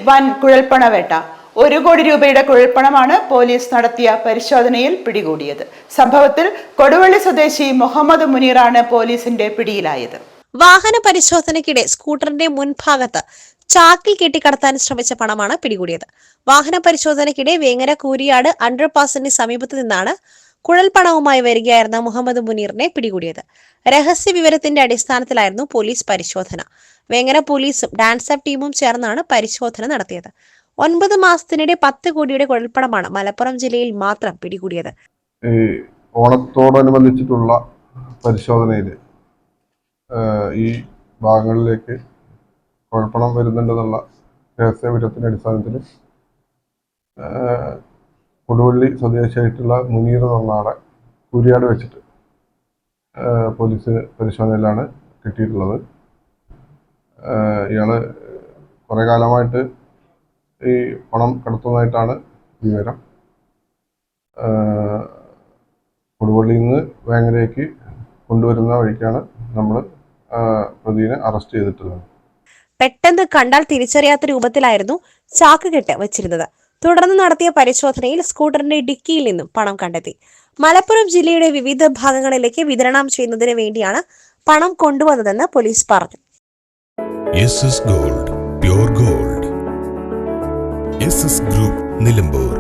വൻ കുഴൽപ്പണവേട്ട. 1 കോടി രൂപയുടെ കുഴൽപ്പണമാണ് പോലീസ് നടത്തിയ പരിശോധനയിൽ പിടികൂടിയത്. സംഭവത്തിൽ കൊടുവള്ളി സ്വദേശി മുഹമ്മദ് മുനീറാണ് പോലീസിന്റെ പിടിയിലായത്. വാഹന പരിശോധനയ്ക്കിടെ സ്കൂട്ടറിന്റെ മുൻഭാഗത്ത് ചാക്കിൽ കെട്ടിക്കടത്താൻ ശ്രമിച്ച പണമാണ് പിടികൂടിയത്. വാഹന പരിശോധനയ്ക്കിടെ വേങ്ങര കൂരിയാട് അണ്ടർപാസിന് സമീപത്ത് നിന്നാണ് കുഴൽപ്പണവുമായി വരികയായിരുന്ന മുഹമ്മദ് മുനീറിനെ പിടികൂടിയത്. രഹസ്യ വിവരത്തിന്റെ അടിസ്ഥാനത്തിലായിരുന്നു പോലീസ് പരിശോധന. വേങ്ങര പോലീസും ഡാൻസ് ഓഫ് ടീമും ചേർന്നാണ് പരിശോധന നടത്തിയത്. 9 മാസത്തിനിടെ 10 കോടിയുടെ കുഴൽപ്പണമാണ് മലപ്പുറം ജില്ലയിൽ മാത്രം പിടികൂടിയത്. ഓണത്തോടനുബന്ധിച്ചിട്ടുള്ള പരിശോധനയിൽ ഈ ഭാഗങ്ങളിലേക്ക് കുഴൽപ്പണം വരുന്നുണ്ടെന്നുള്ള രഹസ്യ വിവരത്തിന്റെ അടിസ്ഥാനത്തിൽ കൊടുവള്ളി സ്വദേശിയായിട്ടുള്ള മുനീർ എന്നാളെ കൂരിയാട് വെച്ചിട്ട് പോലീസ് പരിശോധനയിലാണ് കിട്ടിയിട്ടുള്ളത്. ഇയാള് കുറേ കാലമായിട്ട് ഈ പണം കടത്തുന്നതായിട്ടാണ് വിവരം. കൊടുവള്ളിയിൽ നിന്ന് വേങ്ങരയ്ക്ക് കൊണ്ടുവരുന്ന വഴിക്കാണ് നമ്മൾ പ്രതിയെ അറസ്റ്റ് ചെയ്തിട്ടുള്ളത്. പെട്ടെന്ന് കണ്ടാൽ തിരിച്ചറിയാത്ത രൂപത്തിലായിരുന്നു ചാക്ക് കെട്ട് വച്ചിരുന്നത്. തുടർന്ന് നടത്തിയ പരിശോധനയിൽ സ്കൂട്ടറിന്റെ ഡിക്കിയിൽ നിന്നും പണം കണ്ടെത്തി. മലപ്പുറം ജില്ലയുടെ വിവിധ ഭാഗങ്ങളിലേക്ക് വിതരണം ചെയ്യുന്നതിന് വേണ്ടിയാണ് പണം കൊണ്ടുവന്നതെന്ന് പോലീസ് പറഞ്ഞു. Gold, pure gold. Group Nilambur.